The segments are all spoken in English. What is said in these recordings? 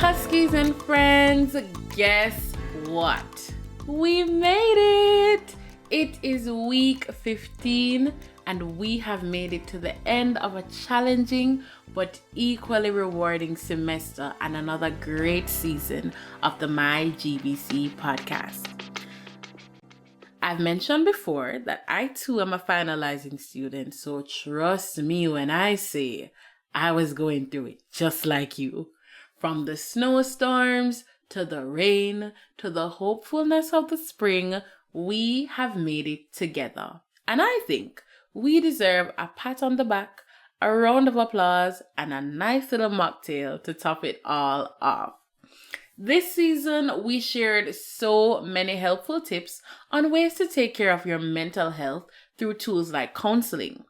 Huskies and Friends, guess what? We made it! It is week 15 and we have made it to the end of a challenging but equally rewarding semester and another great season of the MyGBC Podcast. I've mentioned before that I too am a finalizing student, so trust me when I say I was going through it just like you. From the snowstorms to the rain to the hopefulness of the spring, we have made it together. And I think we deserve a pat on the back, a round of applause, and a nice little mocktail to top it all off. This season, we shared so many helpful tips on ways to take care of your mental health through tools like counseling.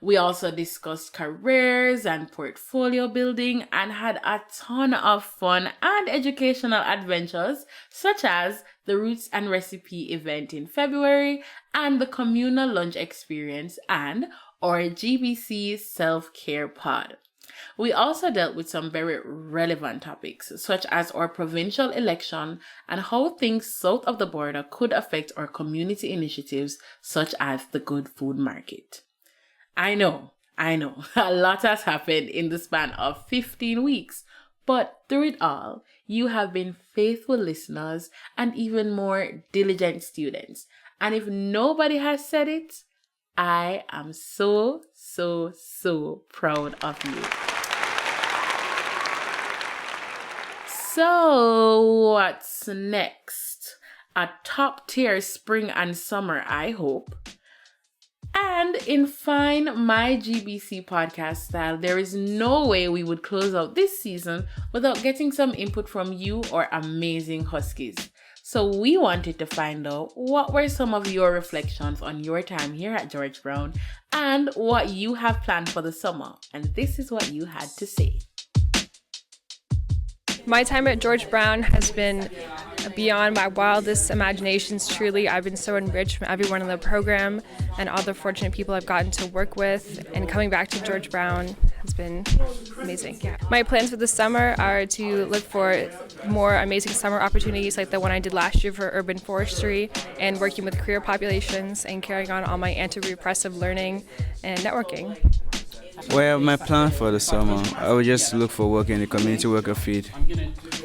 We also discussed careers and portfolio building and had a ton of fun and educational adventures, such as the Roots and Recipe event in February and the communal lunch experience and our GBC self-care pod. We also dealt with some very relevant topics, such as our provincial election and how things south of the border could affect our community initiatives, such as the Good Food Market. I know, a lot has happened in the span of 15 weeks, but through it all, you have been faithful listeners and even more diligent students. And if nobody has said it, I am so proud of you. So, what's next? A top-tier spring and summer, I hope. And in fine MyGBC podcast style, there is no way we would close out this season without getting some input from you, our amazing Huskies. So we wanted to find out what were some of your reflections on your time here at George Brown and what you have planned for the summer. And this is what you had to say. My time at George Brown has been beyond my wildest imaginations, truly. I've been so enriched from everyone in the program and all the fortunate people I've gotten to work with, and coming back to George Brown has been amazing. Yeah. My plans for the summer are to look for more amazing summer opportunities like the one I did last year for urban forestry and working with career populations and carrying on all my anti-repressive learning and networking. Well, my plan for the summer, I would just look for work in the community worker field.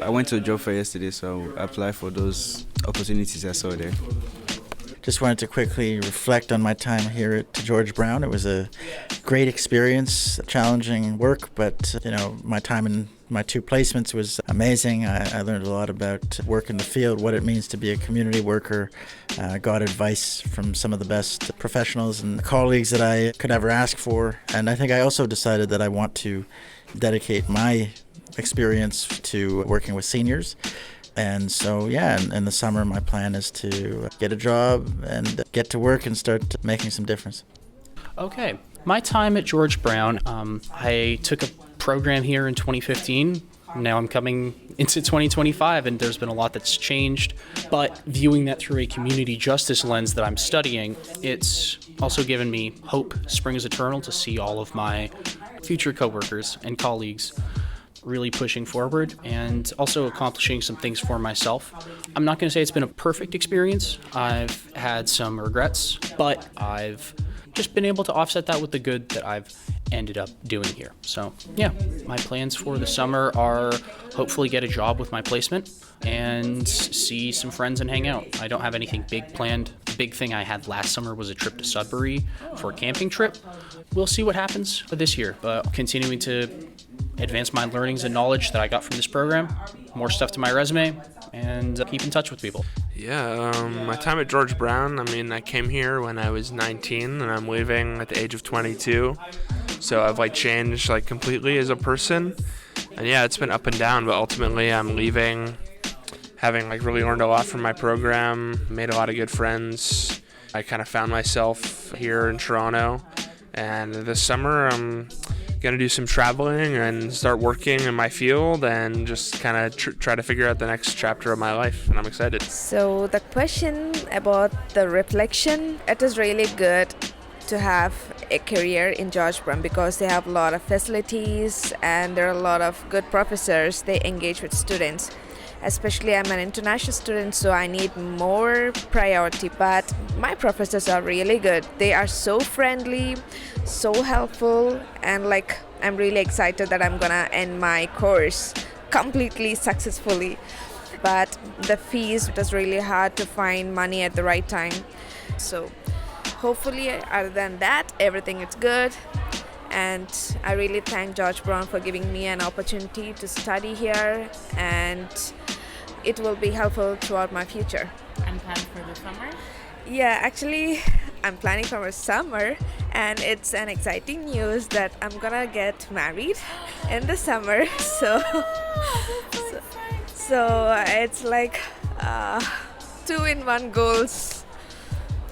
I went to a job fair yesterday, so I applied for those opportunities I saw there. Just wanted to quickly reflect on my time here at George Brown. It was a great experience, challenging work, but my time in my two placements was amazing. I learned a lot about work in the field, what it means to be a community worker. Got advice from some of the best professionals and colleagues that I could ever ask for. And I think I also decided that I want to dedicate my experience to working with seniors. And so, in the summer, my plan is to get a job and get to work and start making some difference. Okay. My time at George Brown, I took a program here in 2015. Now I'm coming into 2025, and there's been a lot that's changed. But viewing that through a community justice lens that I'm studying, it's also given me hope. Spring is eternal to see all of my future coworkers and colleagues really pushing forward and also accomplishing some things for myself. I'm not going to say it's been a perfect experience. I've had some regrets, but I've just been able to offset that with the good that I've ended up doing here. So my plans for the summer are hopefully get a job with my placement and see some friends and hang out. I don't have anything big planned. The big thing I had last summer was a trip to Sudbury for a camping trip. We'll see what happens this year, but continuing to advance my learnings and knowledge that I got from this program, more stuff to my resume, and keep in touch with people. My time at George Brown, I came here when I was 19 and I'm leaving at the age of 22. So I've changed completely as a person. And it's been up and down, but ultimately I'm leaving having really learned a lot from my program, made a lot of good friends. I kind of found myself here in Toronto, and this summer I'm going to do some traveling and start working in my field and just kind of try to figure out the next chapter of my life, and I'm excited. So the question about the reflection, it is really good to have a career in George Brown because they have a lot of facilities and there are a lot of good professors. They engage with students. Especially I'm an international student, so I need more priority. But my professors are really good. They are so friendly, so helpful, and I'm really excited that I'm gonna end my course completely successfully. But the fees, it was really hard to find money at the right time. So hopefully, other than that, everything is good. And I really thank George Brown for giving me an opportunity to study here, and it will be helpful throughout my future. And plan for the summer? Yeah, actually, I'm planning for a summer, and it's an exciting news that I'm gonna get married in the summer. So it's like 2-in-1 goals.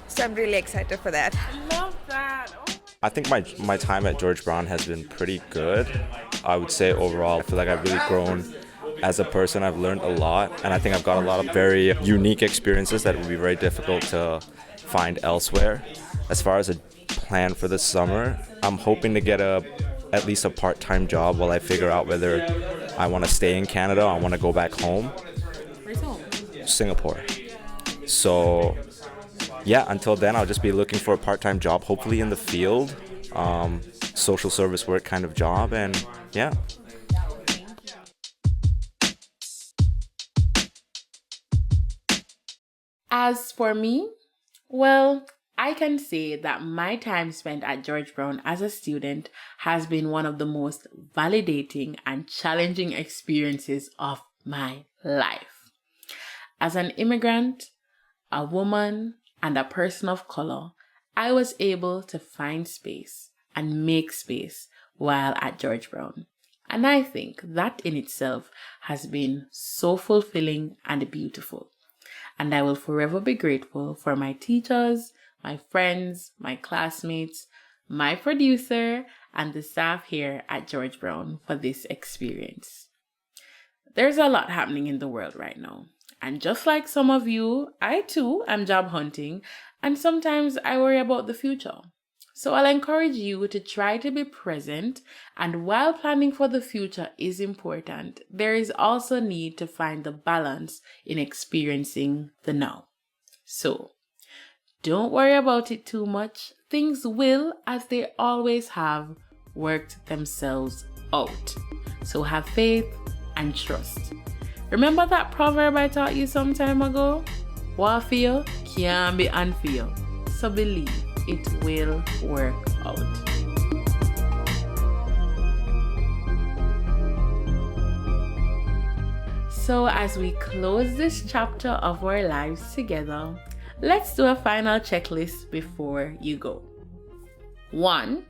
So I'm really excited for that. I love that. Oh. I think my time at George Brown has been pretty good. I would say overall, I feel like I've really grown as a person. I've learned a lot, and I think I've got a lot of very unique experiences that would be very difficult to find elsewhere. As far as a plan for the summer, I'm hoping to get at least a part-time job while I figure out whether I want to stay in Canada or I want to go back home. Where's home? Singapore. So yeah, until then I'll just be looking for a part-time job, hopefully in the field, social service work kind of job, and yeah. As for me, well, I can say that my time spent at George Brown as a student has been one of the most validating and challenging experiences of my life. As an immigrant, a woman, and a person of color, I was able to find space and make space while at George Brown. And I think that in itself has been so fulfilling and beautiful. And I will forever be grateful for my teachers, my friends, my classmates, my producer, and the staff here at George Brown for this experience. There's a lot happening in the world right now. And just like some of you, I too am job hunting, and sometimes I worry about the future. So I'll encourage you to try to be present, and while planning for the future is important, there is also need to find the balance in experiencing the now. So don't worry about it too much. Things will, as they always have, worked themselves out. So have faith and trust. Remember that proverb I taught you some time ago? What fear can't be unfear. So believe it will work out. So as we close this chapter of our lives together, let's do a final checklist before you go. 1.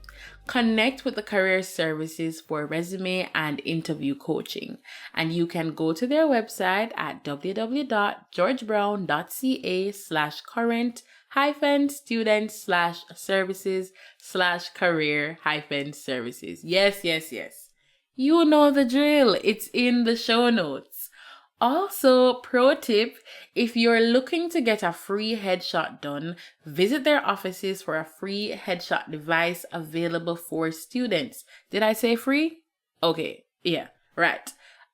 Connect with the career services for resume and interview coaching. And you can go to their website at www.georgebrown.ca/current-student/services/career-services. Yes. You know the drill. It's in the show notes. Also, pro tip, if you're looking to get a free headshot done, visit their offices for a free headshot device available for students. Did I say free? Okay, yeah, right.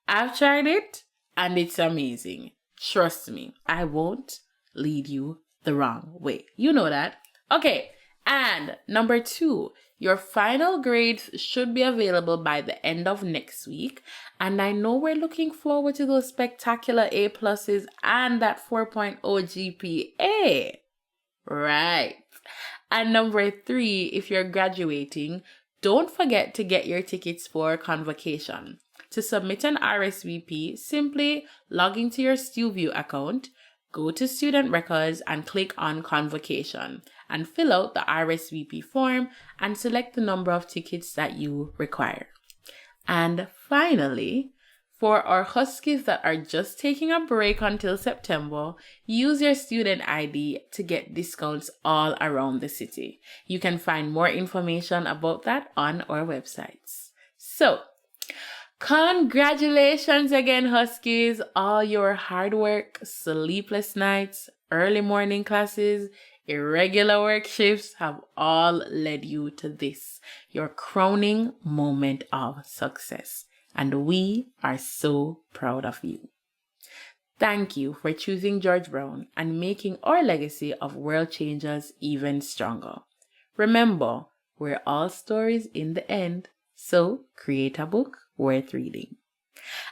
I've tried it and it's amazing. Trust me, I won't lead you the wrong way. You know that. Okay, and number 2, your final grades should be available by the end of next week. And I know we're looking forward to those spectacular A+ and that 4.0 GPA. Right. And number 3, if you're graduating, don't forget to get your tickets for convocation. To submit an RSVP, simply log into your StuView account, go to Student Records and click on Convocation and fill out the RSVP form and select the number of tickets that you require. And finally, for our Huskies that are just taking a break until September, use your student ID to get discounts all around the city. You can find more information about that on our websites. So, Congratulations again, Huskies. All your hard work, sleepless nights, early morning classes, irregular work shifts have all led you to this, your crowning moment of success. And we are so proud of you. Thank you for choosing George Brown and making our legacy of world changers even stronger. Remember, we're all stories in the end, so create a book worth reading.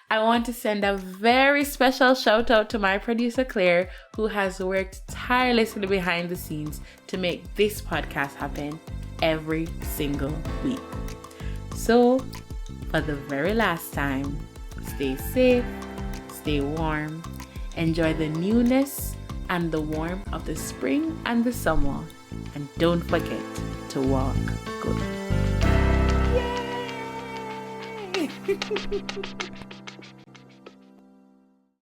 I want to send a very special shout out to my producer Claire, who has worked tirelessly behind the scenes to make this podcast happen every single week. So, for the very last time, stay safe, stay warm, enjoy the newness and the warmth of the spring and the summer, and don't forget to walk good. Yay!